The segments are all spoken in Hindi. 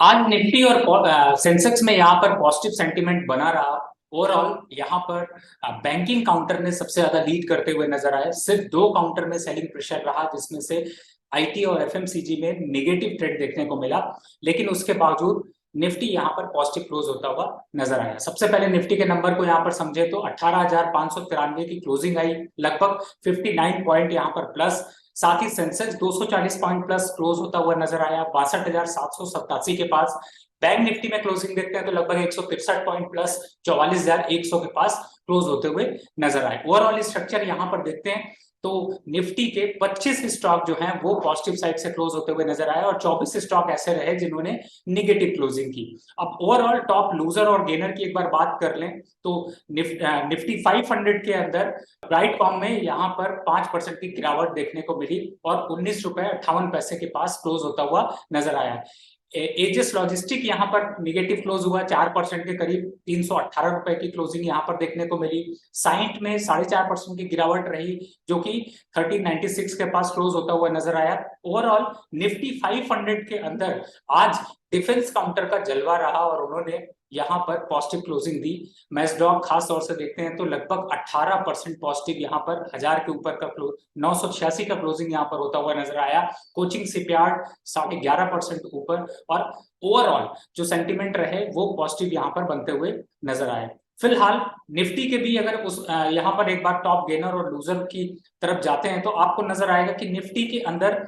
आज निफ्टी और सेंसेक्स में यहाँ पर पॉजिटिव सेंटीमेंट बना रहा। ओवरऑल यहाँ पर बैंकिंग काउंटर ने सबसे ज्यादा लीड करते हुए नजर आए। सिर्फ दो काउंटर में सेलिंग प्रेशर रहा, जिसमें से आईटी और एफएमसीजी में नेगेटिव ट्रेड देखने को मिला, लेकिन उसके बावजूद निफ्टी यहाँ पर पॉजिटिव क्लोज होता हुआ नजर आया। सबसे पहले निफ्टी के नंबर को यहाँ पर समझे तो 18,593 की क्लोजिंग आई, लगभग 59 पॉइंट यहाँ पर प्लस। साथ ही सेंसेक्स 240 पॉइंट प्लस क्लोज होता हुआ नजर आया 62,787 के पास। बैंक निफ्टी में क्लोजिंग देखते हैं तो लगभग 163 पॉइंट प्लस 44,100 के पास क्लोज होते हुए नजर आए। ओवरऑल स्ट्रक्चर यहाँ पर देखते हैं तो निफ्टी के 25 स्टॉक जो हैं वो पॉजिटिव साइड से क्लोज होते हुए नजर आए और 24 स्टॉक ऐसे रहे जिन्होंने निगेटिव क्लोजिंग की। अब ओवरऑल टॉप लूजर और गेनर की एक बार बात कर लें तो निफ्टी 500 के अंदर ब्राइटकॉम में यहाँ पर 5% की गिरावट देखने को मिली और 19 रुपए 58 पैसे के पास क्लोज होता हुआ नजर आया। एजिस लॉजिस्टिक यहाँ पर निगेटिव क्लोज हुआ 4% के करीब, 318 रुपए की क्लोजिंग यहाँ पर देखने को मिली। साइंट में 4.5% की गिरावट रही, जो कि 1396 के पास क्लोज होता हुआ नजर आया। ओवरऑल निफ्टी 500 के अंदर आज डिफेंस काउंटर का जलवा रहा और उन्होंने यहाँ पर पॉजिटिव क्लोजिंग दी। मैस्डॉक खास तौर से देखते हैं तो लगभग 18% पॉजिटिव यहाँ पर 1000 के ऊपर का 986 का क्लोजिंग यहाँ पर होता हुआ नजर आया। कोचिंग शिपयार्ड 11.5% ऊपर और ओवरऑल जो सेंटीमेंट रहे वो पॉजिटिव यहाँ पर बनते हुए नजर आए। फिलहाल निफ्टी के भी अगर उस यहाँ पर एक बार टॉप गेनर और लूजर की तरफ जाते हैं तो आपको नजर आएगा कि निफ्टी के अंदर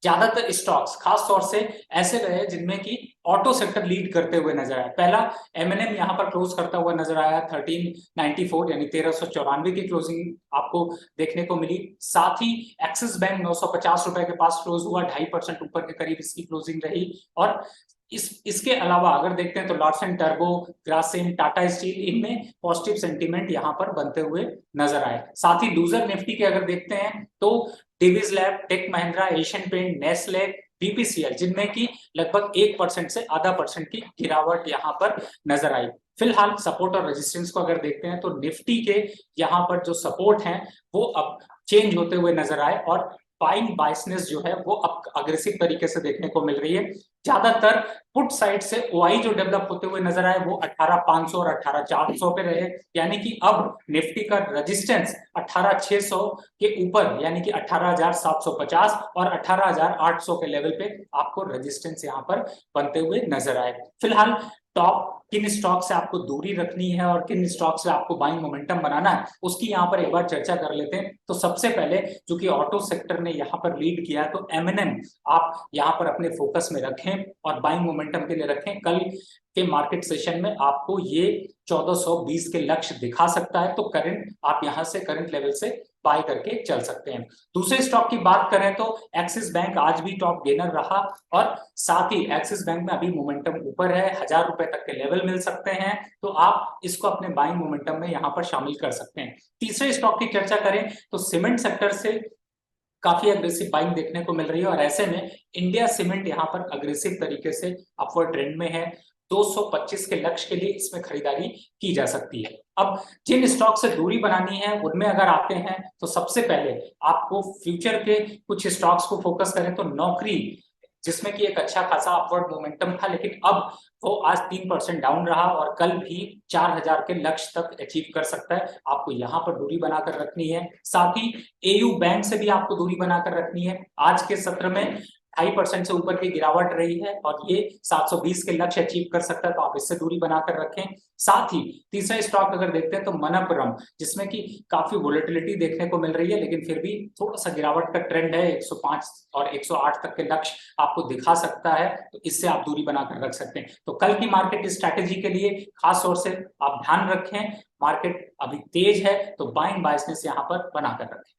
ज्यादातर स्टॉक्स खास तौर से ऐसे रहे जिनमें की ऑटो सेक्टर लीड करते हुए नजर आया। पहला एमएनएम यहाँ पर क्लोज करता हुआ नजर आया 1394 यानी 1394 की क्लोजिंग आपको देखने को मिली। साथ ही एक्सिस बैंक 950 रुपए के पास क्लोज हुआ, 2.5% ऊपर के करीब इसकी क्लोजिंग रही। और इसके अलावा अगर देखते हैं तो Larsen turbo, Grasim, Tata steel, इनमें पॉजिटिव सेंटीमेंट यहाँ पर बनते हुए नजर आए। साथ ही लूजर निफ्टी के अगर देखते हैं तो Divi's lab, tech Mahindra, Asian paint, Nestle, BPCL, जिनमें की लगभग 1% से आधा परसेंट की गिरावट यहाँ पर नजर आई। फिलहाल सपोर्ट और रेजिस्टेंस को अगर देखते हैं तो निफ्टी के यहाँ पर जो सपोर्ट हैं वो अब चेंज होते हुए नजर आए और बाइंग बायसनेस जो है वो अब अग्रेसिव तरीके से देखने को मिल रही है। ज्यादातर पुट साइड से ओआई जो डेवलप होते हुए नजर आए वो 18,500 और 18,400 पे रहे, यानी कि अब निफ्टी का रेजिस्टेंस 18,600 के ऊपर यानी कि 18,750 और 18,800 के लेवल पे आपको रेजिस्टेंस यहाँ पर बनते हुए नजर आए। फिलहाल टॉप किन स्टॉक से आपको दूरी रखनी है और किन स्टॉक से आपको बाइंग मोमेंटम बनाना है उसकी यहाँ पर एक बार चर्चा कर लेते हैं। तो सबसे पहले जो कि ऑटो सेक्टर ने यहाँ पर लीड किया है तो एमएनएम आप यहाँ पर अपने फोकस में रखें और बाइंग मोमेंटम के लिए रखें। कल के मार्केट सेशन में आपको ये 1420 के लक्ष्य दिखा सकता है, तो करंट आप यहाँ से करंट लेवल से बाय करके चल सकते हैं। दूसरे स्टॉक की बात करें तो एक्सिस बैंक आज भी टॉप गेनर रहा और साथ ही एक्सिस बैंक में अभी मोमेंटम ऊपर है, 1000 रुपए तक के लेवल मिल सकते हैं, तो आप इसको अपने बाइंग मोमेंटम में यहाँ पर शामिल कर सकते हैं। तीसरे स्टॉक की चर्चा करें तो सीमेंट सेक्टर से काफी अग्रेसिव बाइंग देखने को मिल रही है और ऐसे में इंडिया सीमेंट यहाँ पर अग्रेसिव तरीके से अपवर्ड ट्रेंड में है। 225 के लक्ष्य के लिए इसमें खरीदारी की जा सकती है। अब जिन स्टॉक से दूरी बनानी है उनमें अगर आते हैं तो सबसे पहले आपको फ्यूचर के कुछ स्टॉक्स को फोकस करें तो नौकरी, जिसमें कि एक अच्छा खासा अपवर्ड मोमेंटम था, लेकिन अब वो आज 3% डाउन रहा और कल भी 4000 के लक्ष्य तक अचीव कर सकता है। आपको यहाँ पर दूरी बनाकर रखनी है। साथ ही एयू बैंक से भी आपको दूरी बनाकर रखनी है। आज के सत्र में 2.5% से ऊपर की गिरावट रही है और ये 720 के लक्ष्य अचीव कर सकता है, तो आप इससे दूरी बनाकर रखें। साथ ही तीसरा स्टॉक अगर देखते हैं तो मनप्पुरम, जिसमें कि काफी वोलेटिलिटी देखने को मिल रही है, लेकिन फिर भी थोड़ा सा गिरावट का ट्रेंड है। 105 और 108 तक के लक्ष्य आपको दिखा सकता है, तो इससे आप दूरी बनाकर रख सकते हैं। तो कल की मार्केट स्ट्रैटेजी के लिए खास तौर से आप ध्यान रखें, मार्केट अभी तेज है तो बाइंग बायसनेस यहाँ पर बनाकर रखें।